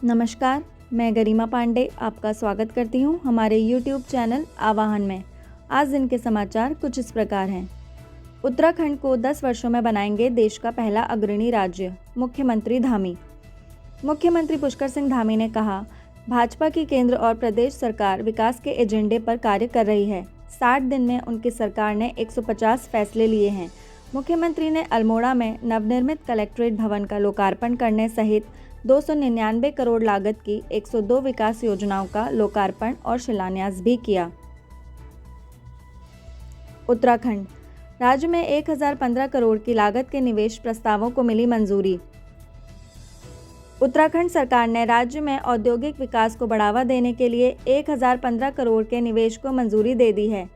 नमस्कार, मैं गरिमा पांडे आपका स्वागत करती हूँ हमारे YouTube चैनल आवाहन में। आज दिन के समाचार कुछ इस प्रकार हैं। उत्तराखंड को 10 वर्षों में बनाएंगे देश का पहला अग्रणी राज्य, मुख्यमंत्री धामी। मुख्यमंत्री पुष्कर सिंह धामी ने कहा, भाजपा की केंद्र और प्रदेश सरकार विकास के एजेंडे पर कार्य कर रही है। 60 दिन में उनकी सरकार ने 150 फैसले लिए हैं। मुख्यमंत्री ने अल्मोड़ा में नवनिर्मित कलेक्ट्रेट भवन का लोकार्पण करने सहित 299 करोड़ लागत की 102 विकास योजनाओं का लोकार्पण और शिलान्यास भी किया। उत्तराखंड राज्य में 1015 करोड़ की लागत के निवेश प्रस्तावों को मिली मंजूरी। उत्तराखंड सरकार ने राज्य में औद्योगिक विकास को बढ़ावा देने के लिए 1015 करोड़ के निवेश को मंजूरी दे दी है।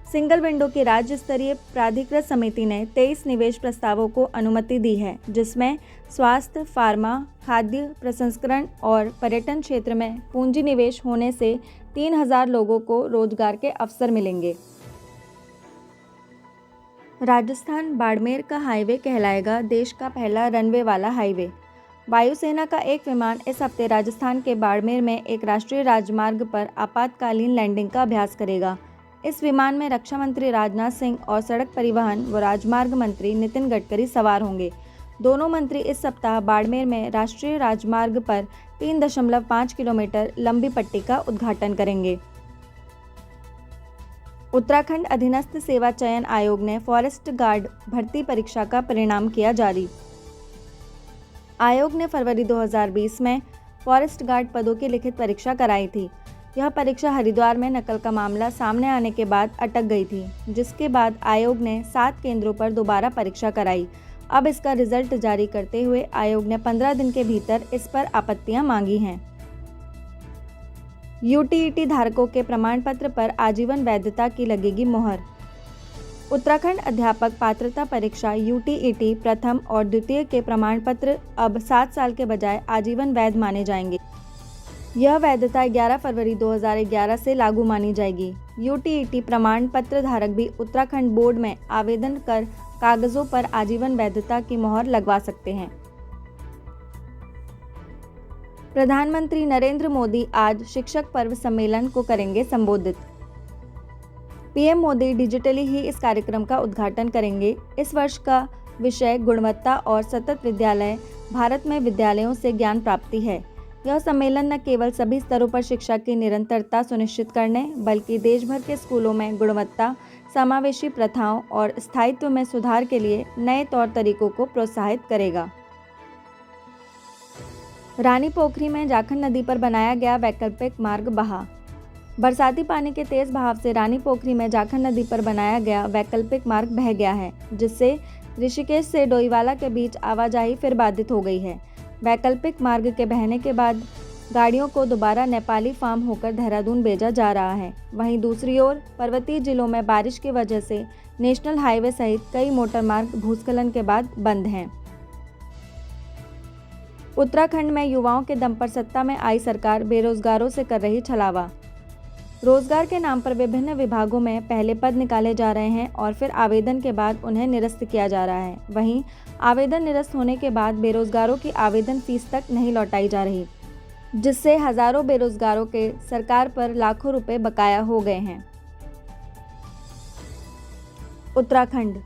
सिंगल विंडो की राज्य स्तरीय प्राधिकृत समिति ने 23 निवेश प्रस्तावों को अनुमति दी है, जिसमें स्वास्थ्य, फार्मा, खाद्य प्रसंस्करण और पर्यटन क्षेत्र में पूंजी निवेश होने से 3000 लोगों को रोजगार के अवसर मिलेंगे। राजस्थान बाड़मेर का हाईवे कहलाएगा देश का पहला रनवे वाला हाईवे। वायुसेना का एक विमान इस हफ्ते राजस्थान के बाड़मेर में एक राष्ट्रीय राजमार्ग पर आपातकालीन लैंडिंग का अभ्यास करेगा। इस विमान में रक्षा मंत्री राजनाथ सिंह और सड़क परिवहन व राजमार्ग मंत्री नितिन गडकरी सवार होंगे। दोनों मंत्री इस सप्ताह बाड़मेर में राष्ट्रीय राजमार्ग पर 3.5 किलोमीटर लंबी पट्टी का उद्घाटन करेंगे। उत्तराखंड अधीनस्थ सेवा चयन आयोग ने फॉरेस्ट गार्ड भर्ती परीक्षा का परिणाम किया जारी। आयोग ने फरवरी 2020 में फॉरेस्ट गार्ड पदों की लिखित परीक्षा कराई थी। यह परीक्षा हरिद्वार में नकल का मामला सामने आने के बाद अटक गई थी, जिसके बाद आयोग ने 7 केंद्रों पर दोबारा परीक्षा कराई। अब इसका रिजल्ट जारी करते हुए आयोग ने 15 दिन के भीतर इस पर आपत्तियां मांगी हैं। यूटीईटी धारकों के प्रमाण पत्र पर आजीवन वैधता की लगेगी मोहर। उत्तराखंड अध्यापक पात्रता परीक्षा यूटीईटी प्रथम और द्वितीय के प्रमाण पत्र अब 7 साल के बजाय आजीवन वैध माने जाएंगे। यह वैधता 11 फरवरी 2011 से लागू मानी जाएगी। यूटीईटी प्रमाण पत्र धारक भी उत्तराखंड बोर्ड में आवेदन कर कागजों पर आजीवन वैधता की मोहर लगवा सकते हैं। प्रधानमंत्री नरेंद्र मोदी आज शिक्षक पर्व सम्मेलन को करेंगे संबोधित। पीएम मोदी डिजिटली ही इस कार्यक्रम का उद्घाटन करेंगे। इस वर्ष का विषय गुणवत्ता और सतत विद्यालय, भारत में विद्यालयों से ज्ञान प्राप्ति है। यह सम्मेलन न केवल सभी स्तरों पर शिक्षा की निरंतरता सुनिश्चित करने, बल्कि देश भर के स्कूलों में गुणवत्ता, समावेशी प्रथाओं और स्थायित्व में सुधार के लिए नए तौर तरीकों को प्रोत्साहित करेगा। रानी पोखरी में जाखल नदी पर बनाया गया वैकल्पिक मार्ग बहा। बरसाती पानी के तेज बहाव से रानी पोखरी में जाखल नदी पर बनाया गया वैकल्पिक मार्ग बह गया है, जिससे ऋषिकेश से डोईवाला के बीच आवाजाही फिर बाधित हो गई है। वैकल्पिक मार्ग के बहने के बाद गाड़ियों को दोबारा नेपाली फार्म होकर देहरादून भेजा जा रहा है। वहीं दूसरी ओर पर्वतीय जिलों में बारिश की वजह से नेशनल हाईवे सहित कई मोटर मार्ग भूस्खलन के बाद बंद हैं। उत्तराखंड में युवाओं के दम पर सत्ता में आई सरकार बेरोजगारों से कर रही छलावा। रोजगार के नाम पर विभिन्न विभागों में पहले पद निकाले जा रहे हैं और फिर आवेदन के बाद उन्हें निरस्त किया जा रहा है। वहीं आवेदन निरस्त होने के बाद बेरोजगारों की आवेदन फीस तक नहीं लौटाई जा रही, जिससे हजारों बेरोजगारों के सरकार पर लाखों रुपए बकाया हो गए हैं। उत्तराखंड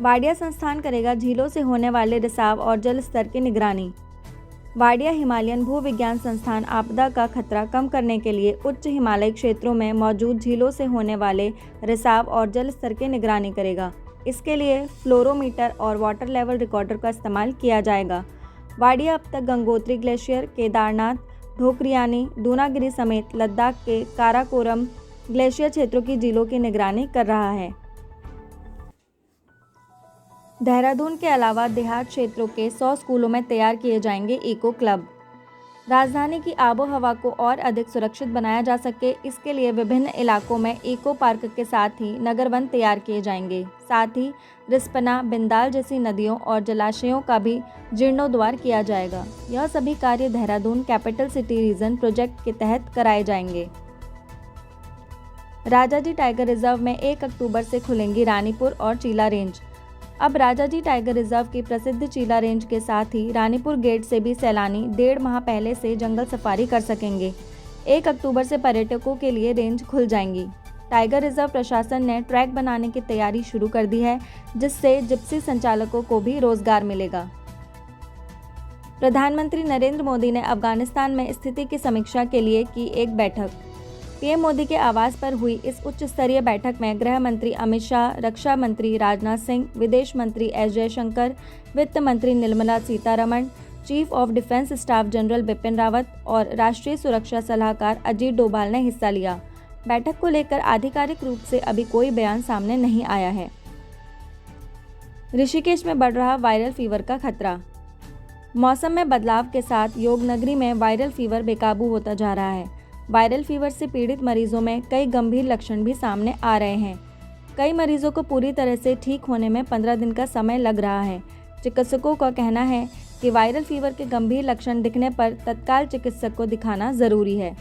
वाडिया संस्थान करेगा झीलों से होने वाले रिसाव और जल स्तर की निगरानी। वाडिया हिमालयन भूविज्ञान संस्थान आपदा का खतरा कम करने के लिए उच्च हिमालयी क्षेत्रों में मौजूद झीलों से होने वाले रिसाव और जल स्तर की निगरानी करेगा। इसके लिए फ्लोरोमीटर और वाटर लेवल रिकॉर्डर का इस्तेमाल किया जाएगा। वाडिया अब तक गंगोत्री ग्लेशियर, केदारनाथ, ढोकरियानी, दूनागिरी समेत लद्दाख के काराकोरम ग्लेशियर क्षेत्रों की झीलों की निगरानी कर रहा है। देहरादून के अलावा देहात क्षेत्रों के 100 स्कूलों में तैयार किए जाएंगे इको क्लब। राजधानी की आबोहवा को और अधिक सुरक्षित बनाया जा सके, इसके लिए विभिन्न इलाकों में इको पार्क के साथ ही नगर वन तैयार किए जाएंगे। साथ ही रिस्पना, बिंदाल जैसी नदियों और जलाशयों का भी जीर्णोद्धार किया जाएगा। यह सभी कार्य Dehradun capital city region project के तहत कराए जाएंगे। राजाजी टाइगर रिजर्व में 1 अक्टूबर से खुलेंगी रानीपुर और चीला रेंज। अब राजाजी टाइगर रिजर्व की प्रसिद्ध चीला रेंज के साथ ही रानीपुर गेट से भी सैलानी 1.5 माह पहले से जंगल सफारी कर सकेंगे। 1 अक्टूबर से पर्यटकों के लिए रेंज खुल जाएंगी। टाइगर रिजर्व प्रशासन ने ट्रैक बनाने की तैयारी शुरू कर दी है, जिससे जिप्सी संचालकों को भी रोजगार मिलेगा। प्रधानमंत्री नरेंद्र मोदी ने अफगानिस्तान में स्थिति की समीक्षा के लिए की एक बैठक। पीएम मोदी के आवास पर हुई इस उच्च स्तरीय बैठक में गृह मंत्री अमित शाह, रक्षा मंत्री राजनाथ सिंह, विदेश मंत्री एस जयशंकर, वित्त मंत्री Nirmala Sitharaman, chief of defence staff general Bipin Rawat और राष्ट्रीय सुरक्षा सलाहकार अजीत डोभाल ने हिस्सा लिया। बैठक को लेकर आधिकारिक रूप से अभी कोई बयान सामने नहीं आया है। ऋषिकेश में बढ़ रहा वायरल फीवर का खतरा। मौसम में बदलाव के साथ योग नगरी में वायरल फीवर बेकाबू होता जा रहा है। वायरल फीवर से पीड़ित मरीजों में कई गंभीर लक्षण भी सामने आ रहे हैं। कई मरीजों को पूरी तरह से ठीक होने में 15 दिन का समय लग रहा है। चिकित्सकों का कहना है कि वायरल फीवर के गंभीर लक्षण दिखने पर तत्काल चिकित्सक को दिखाना जरूरी है।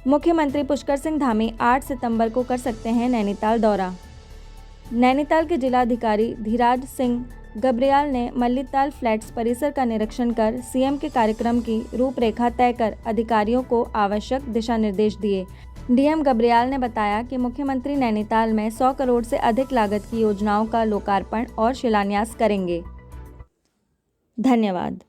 मुख्यमंत्री पुष्कर सिंह धामी 8 सितंबर को कर सकते हैं नैनीताल दौरा। नैनीताल के जिलाधिकारी धीराज सिंह गब्रियाल ने मल्लीताल फ्लैट्स परिसर का निरीक्षण कर सीएम के कार्यक्रम की रूपरेखा तय कर अधिकारियों को आवश्यक दिशा निर्देश दिए। डीएम गब्रियाल ने बताया कि मुख्यमंत्री नैनीताल में 100 करोड़ से अधिक लागत की योजनाओं का लोकार्पण और शिलान्यास करेंगे। धन्यवाद।